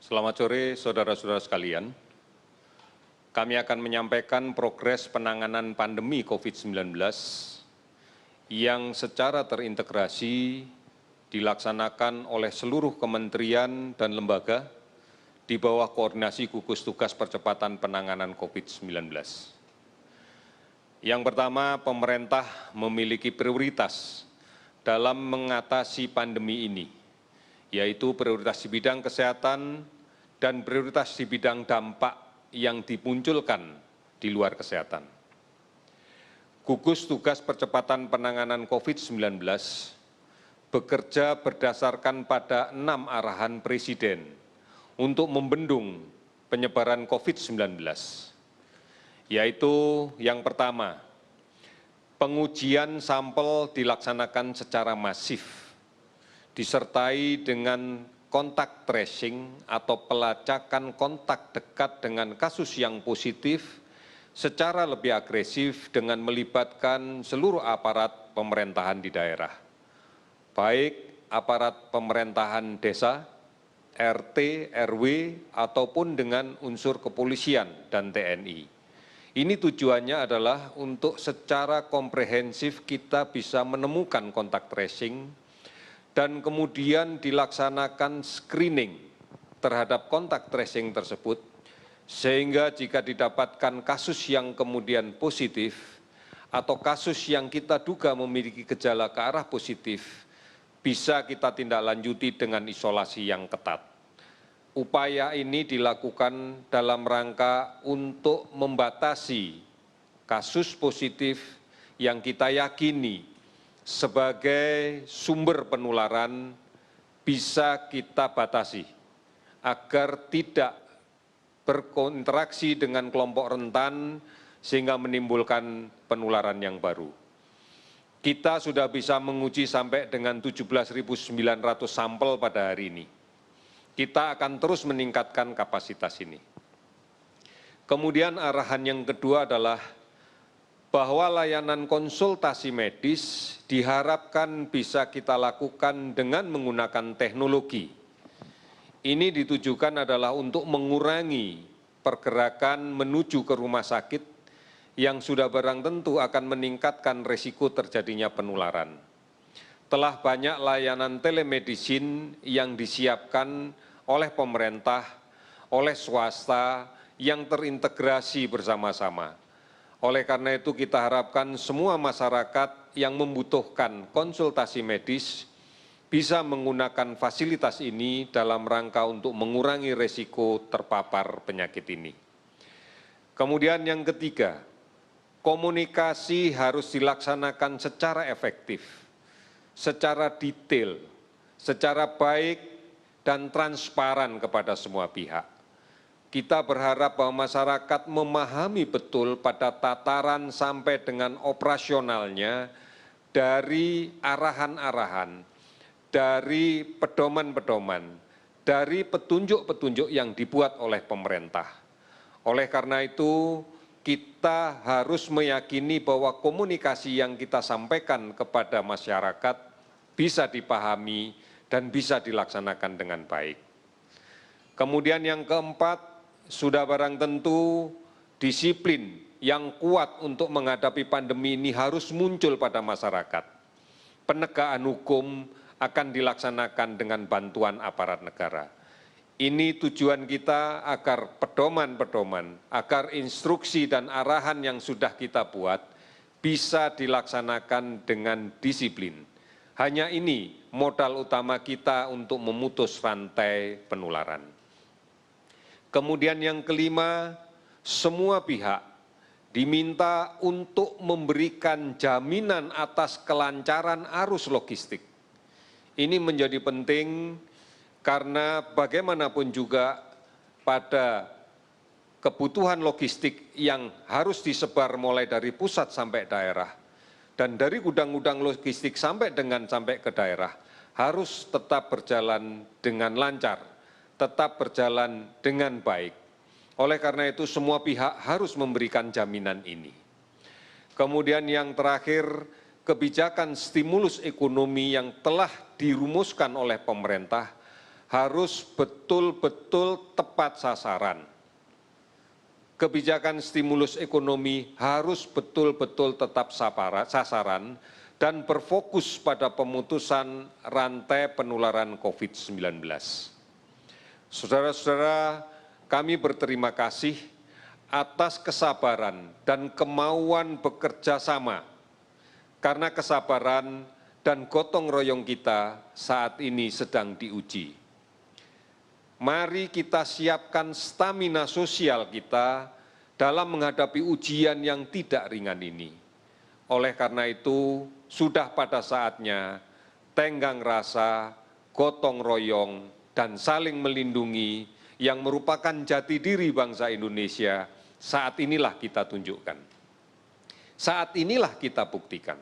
Selamat sore, saudara-saudara sekalian. Kami akan menyampaikan progres penanganan pandemi COVID-19 yang secara terintegrasi dilaksanakan oleh seluruh kementerian dan lembaga di bawah koordinasi gugus tugas percepatan penanganan COVID-19. Yang pertama, pemerintah memiliki prioritas dalam mengatasi pandemi ini, yaitu prioritas di bidang kesehatan dan prioritas di bidang dampak yang dimunculkan di luar kesehatan. Gugus tugas percepatan penanganan COVID-19 bekerja berdasarkan pada 6 arahan Presiden untuk membendung penyebaran COVID-19, yaitu yang pertama, pengujian sampel dilaksanakan secara masif, disertai dengan kontak tracing atau pelacakan kontak dekat dengan kasus yang positif secara lebih agresif dengan melibatkan seluruh aparat pemerintahan di daerah, baik aparat pemerintahan desa, RT, RW, ataupun dengan unsur kepolisian dan TNI. Ini tujuannya adalah untuk secara komprehensif kita bisa menemukan kontak tracing dan kemudian dilaksanakan screening terhadap kontak tracing tersebut, sehingga jika didapatkan kasus yang kemudian positif atau kasus yang kita duga memiliki gejala ke arah positif, bisa kita tindak lanjuti dengan isolasi yang ketat. Upaya ini dilakukan dalam rangka untuk membatasi kasus positif yang kita yakini sebagai sumber penularan bisa kita batasi agar tidak berinteraksi dengan kelompok rentan sehingga menimbulkan penularan yang baru. Kita sudah bisa menguji sampai dengan 17.900 sampel pada hari ini. Kita akan terus meningkatkan kapasitas ini. Kemudian arahan yang kedua adalah bahwa layanan konsultasi medis diharapkan bisa kita lakukan dengan menggunakan teknologi. Ini ditujukan adalah untuk mengurangi pergerakan menuju ke rumah sakit yang sudah barang tentu akan meningkatkan risiko terjadinya penularan. Telah banyak layanan telemedicine yang disiapkan oleh pemerintah, oleh swasta yang terintegrasi bersama-sama. Oleh karena itu kita harapkan semua masyarakat yang membutuhkan konsultasi medis bisa menggunakan fasilitas ini dalam rangka untuk mengurangi risiko terpapar penyakit ini. Kemudian yang ketiga, komunikasi harus dilaksanakan secara efektif, secara detail, secara baik dan transparan kepada semua pihak. Kita berharap bahwa masyarakat memahami betul pada tataran sampai dengan operasionalnya dari arahan-arahan, dari pedoman-pedoman, dari petunjuk-petunjuk yang dibuat oleh pemerintah. Oleh karena itu, kita harus meyakini bahwa komunikasi yang kita sampaikan kepada masyarakat bisa dipahami dan bisa dilaksanakan dengan baik. Kemudian yang keempat, sudah barang tentu disiplin yang kuat untuk menghadapi pandemi ini harus muncul pada masyarakat. Penegakan hukum akan dilaksanakan dengan bantuan aparat negara. Ini tujuan kita agar pedoman-pedoman, agar instruksi dan arahan yang sudah kita buat bisa dilaksanakan dengan disiplin. Hanya ini modal utama kita untuk memutus rantai penularan. Kemudian yang kelima, semua pihak diminta untuk memberikan jaminan atas kelancaran arus logistik. Ini menjadi penting karena bagaimanapun juga pada kebutuhan logistik yang harus disebar mulai dari pusat sampai daerah dan dari gudang-gudang logistik sampai ke daerah harus tetap berjalan dengan lancar, tetap berjalan dengan baik. Oleh karena itu semua pihak harus memberikan jaminan ini. Kemudian yang terakhir, kebijakan stimulus ekonomi yang telah dirumuskan oleh pemerintah harus betul-betul tepat sasaran. Kebijakan stimulus ekonomi harus betul-betul tetap sasaran dan berfokus pada pemutusan rantai penularan COVID-19. Saudara-saudara, kami berterima kasih atas kesabaran dan kemauan bekerja sama, karena kesabaran dan gotong royong kita saat ini sedang diuji. Mari kita siapkan stamina sosial kita dalam menghadapi ujian yang tidak ringan ini. Oleh karena itu, sudah pada saatnya tenggang rasa, gotong royong, dan saling melindungi yang merupakan jati diri bangsa Indonesia, saat inilah kita tunjukkan. Saat inilah kita buktikan.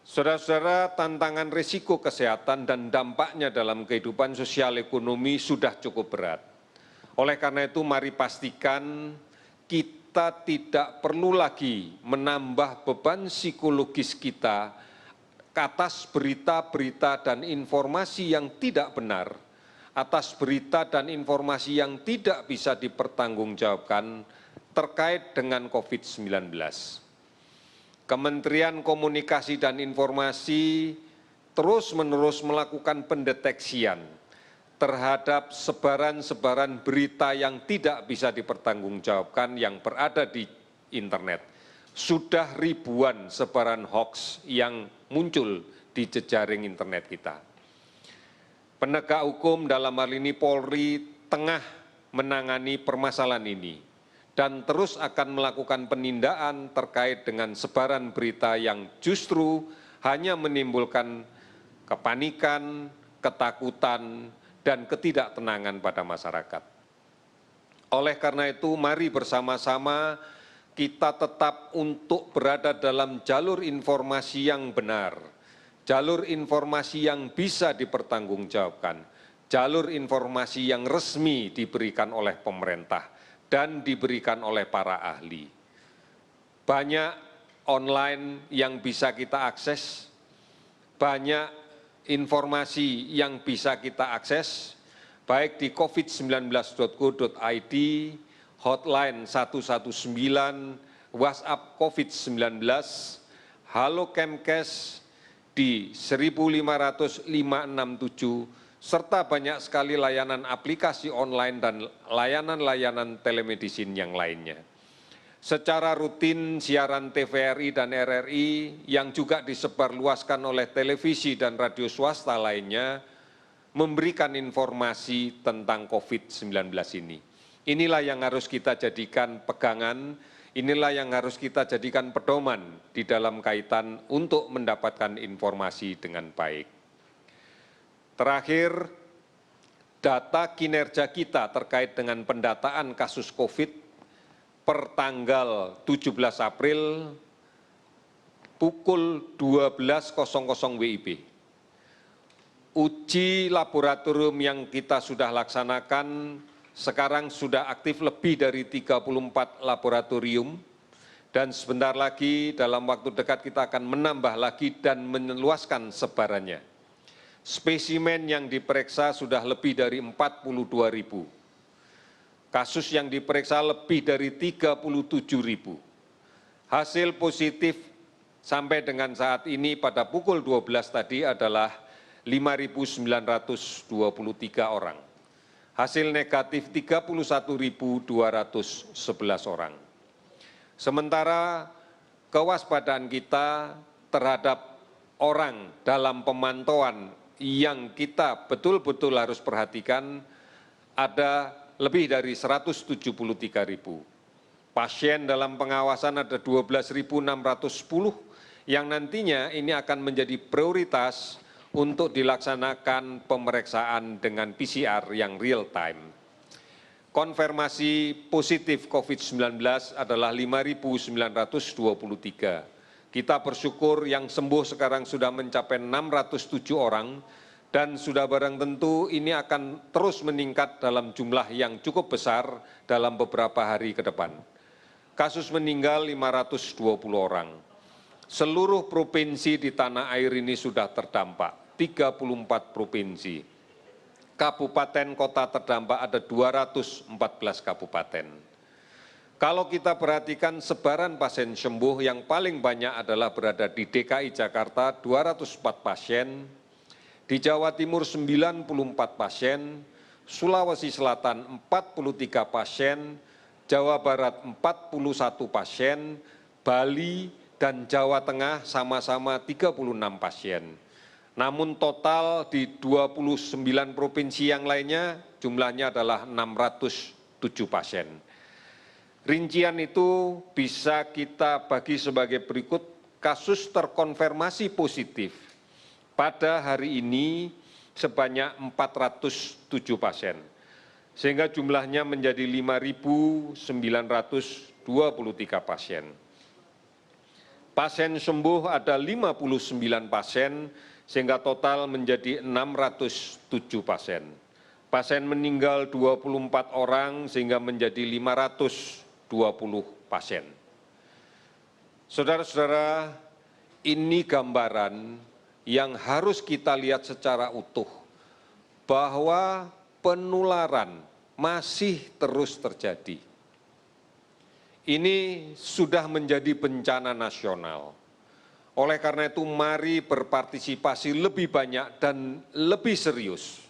Saudara-saudara, tantangan risiko kesehatan dan dampaknya dalam kehidupan sosial ekonomi sudah cukup berat. Oleh karena itu, mari pastikan kita tidak perlu lagi menambah beban psikologis kita atas berita-berita dan informasi yang tidak benar, atas berita dan informasi yang tidak bisa dipertanggungjawabkan terkait dengan COVID-19. Kementerian Komunikasi dan Informasi terus-menerus melakukan pendeteksian terhadap sebaran-sebaran berita yang tidak bisa dipertanggungjawabkan yang berada di internet. Sudah ribuan sebaran hoax yang muncul di jejaring internet kita. Penegak hukum dalam hal ini Polri tengah menangani permasalahan ini dan terus akan melakukan penindakan terkait dengan sebaran berita yang justru hanya menimbulkan kepanikan, ketakutan, dan ketidaktenangan pada masyarakat. Oleh karena itu, mari bersama-sama kita tetap untuk berada dalam jalur informasi yang benar, jalur informasi yang bisa dipertanggungjawabkan, jalur informasi yang resmi diberikan oleh pemerintah dan diberikan oleh para ahli. Banyak online yang bisa kita akses, banyak informasi yang bisa kita akses, baik di covid19.go.id, hotline 119, WhatsApp COVID-19, Halo Kemkes di 15567, serta banyak sekali layanan aplikasi online dan layanan-layanan telemedicine yang lainnya. Secara rutin siaran TVRI dan RRI yang juga disebarluaskan oleh televisi dan radio swasta lainnya memberikan informasi tentang COVID-19 ini. Inilah yang harus kita jadikan pegangan, inilah yang harus kita jadikan pedoman di dalam kaitan untuk mendapatkan informasi dengan baik. Terakhir, data kinerja kita terkait dengan pendataan kasus COVID per tanggal 17 April pukul 12.00 WIB. Uji laboratorium yang kita sudah laksanakan sekarang sudah aktif lebih dari 34 laboratorium dan sebentar lagi dalam waktu dekat kita akan menambah lagi dan meluaskan sebarannya. Spesimen yang diperiksa sudah lebih dari 42.000. Kasus yang diperiksa lebih dari 37.000. Hasil positif sampai dengan saat ini pada pukul 12 tadi adalah 5.923 orang. Hasil negatif 31.211 orang. Sementara kewaspadaan kita terhadap orang dalam pemantauan yang kita betul-betul harus perhatikan ada lebih dari 173.000. Pasien dalam pengawasan ada 12.610 yang nantinya ini akan menjadi prioritas untuk dilaksanakan pemeriksaan dengan PCR yang real time. Konfirmasi positif COVID-19 adalah 5.923. Kita bersyukur yang sembuh sekarang sudah mencapai 607 orang dan sudah barang tentu ini akan terus meningkat dalam jumlah yang cukup besar dalam beberapa hari ke depan. Kasus meninggal 520 orang. Seluruh provinsi di tanah air ini sudah terdampak, 34 provinsi. kabupaten kota terdampak ada 214 kabupaten. Kalau kita perhatikan sebaran pasien sembuh yang paling banyak adalah berada di DKI Jakarta 204 pasien, di Jawa Timur 94 pasien, Sulawesi Selatan 43 pasien, Jawa Barat 41 pasien, Bali dan Jawa Tengah sama-sama 36 pasien. Namun total di 29 provinsi yang lainnya jumlahnya adalah 607 pasien. Rincian itu bisa kita bagi sebagai berikut. Kasus terkonfirmasi positif pada hari ini sebanyak 407 pasien, sehingga jumlahnya menjadi 5.923 pasien. Pasien sembuh ada 59 pasien, sehingga total menjadi 607 pasien. Pasien meninggal 24 orang sehingga menjadi 520 pasien. Saudara-saudara, ini gambaran yang harus kita lihat secara utuh bahwa penularan masih terus terjadi. Ini sudah menjadi bencana nasional. Oleh karena itu, mari berpartisipasi lebih banyak dan lebih serius.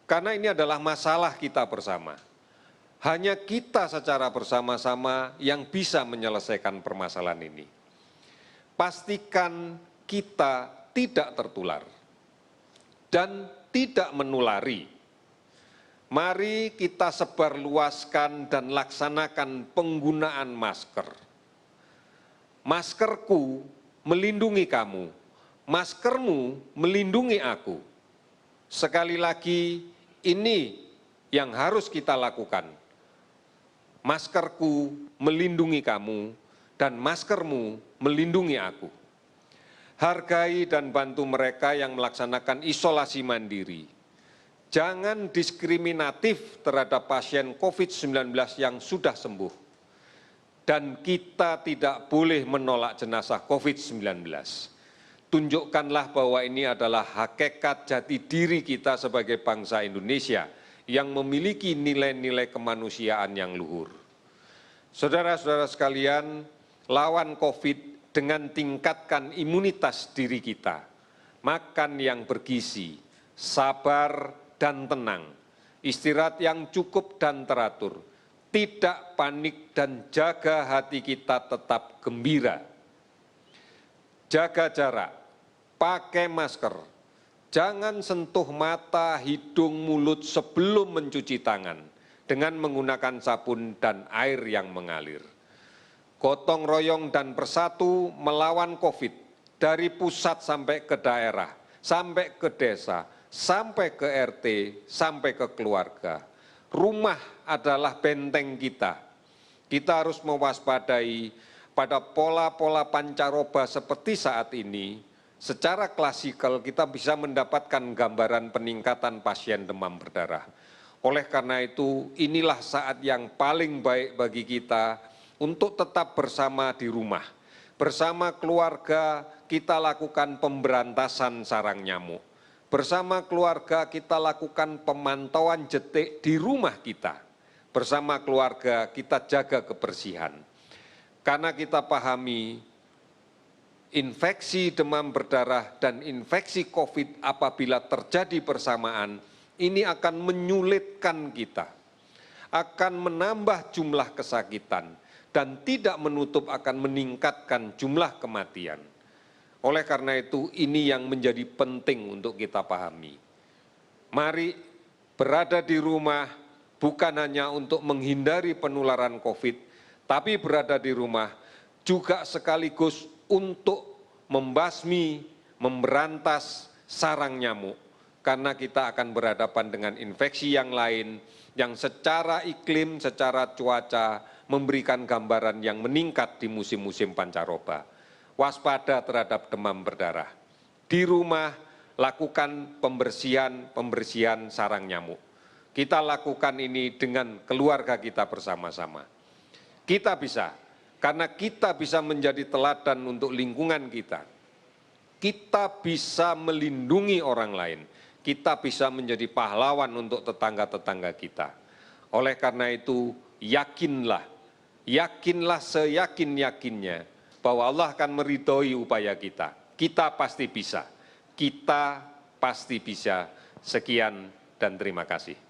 Karena ini adalah masalah kita bersama. Hanya kita secara bersama-sama yang bisa menyelesaikan permasalahan ini. Pastikan kita tidak tertular dan tidak menulari. Mari kita sebarluaskan dan laksanakan penggunaan masker. Maskerku melindungi kamu, maskermu melindungi aku. Sekali lagi, ini yang harus kita lakukan. Maskerku melindungi kamu dan maskermu melindungi aku. Hargai dan bantu mereka yang melaksanakan isolasi mandiri. Jangan diskriminatif terhadap pasien COVID-19 yang sudah sembuh. Dan kita tidak boleh menolak jenazah COVID-19. Tunjukkanlah bahwa ini adalah hakikat jati diri kita sebagai bangsa Indonesia yang memiliki nilai-nilai kemanusiaan yang luhur. Saudara-saudara sekalian, lawan COVID dengan tingkatkan imunitas diri kita. Makan yang bergizi, sabar dan tenang, istirahat yang cukup dan teratur. Tidak panik dan jaga hati kita tetap gembira. Jaga jarak, pakai masker, jangan sentuh mata, hidung, mulut sebelum mencuci tangan dengan menggunakan sabun dan air yang mengalir. Gotong royong dan bersatu melawan COVID dari pusat sampai ke daerah, sampai ke desa, sampai ke RT, sampai ke keluarga. Rumah adalah benteng kita. Kita harus mewaspadai pada pola-pola pancaroba seperti saat ini. Secara klasikal kita bisa mendapatkan gambaran peningkatan pasien demam berdarah. Oleh karena itu, inilah saat yang paling baik bagi kita untuk tetap bersama di rumah. Bersama keluarga kita lakukan pemberantasan sarang nyamuk. Bersama keluarga kita lakukan pemantauan detik di rumah kita. Bersama keluarga kita jaga kebersihan. Karena kita pahami infeksi demam berdarah dan infeksi COVID apabila terjadi bersamaan, ini akan menyulitkan kita, akan menambah jumlah kesakitan, dan tidak menutup akan meningkatkan jumlah kematian. Oleh karena itu, ini yang menjadi penting untuk kita pahami. Mari berada di rumah bukan hanya untuk menghindari penularan COVID, tapi berada di rumah juga sekaligus untuk membasmi, memberantas sarang nyamuk. Karena kita akan berhadapan dengan infeksi yang lain yang secara iklim, secara cuaca memberikan gambaran yang meningkat di musim-musim pancaroba. Waspada terhadap demam berdarah. Di rumah lakukan pembersihan sarang nyamuk. Kita lakukan ini dengan keluarga kita bersama-sama. Kita bisa, karena kita bisa menjadi teladan untuk lingkungan kita. Kita bisa melindungi orang lain. kita bisa menjadi pahlawan untuk tetangga-tetangga kita. Oleh karena itu, yakinlah seyakin-yakinnya bahwa Allah akan meridhoi upaya kita. Kita pasti bisa. Sekian dan terima kasih.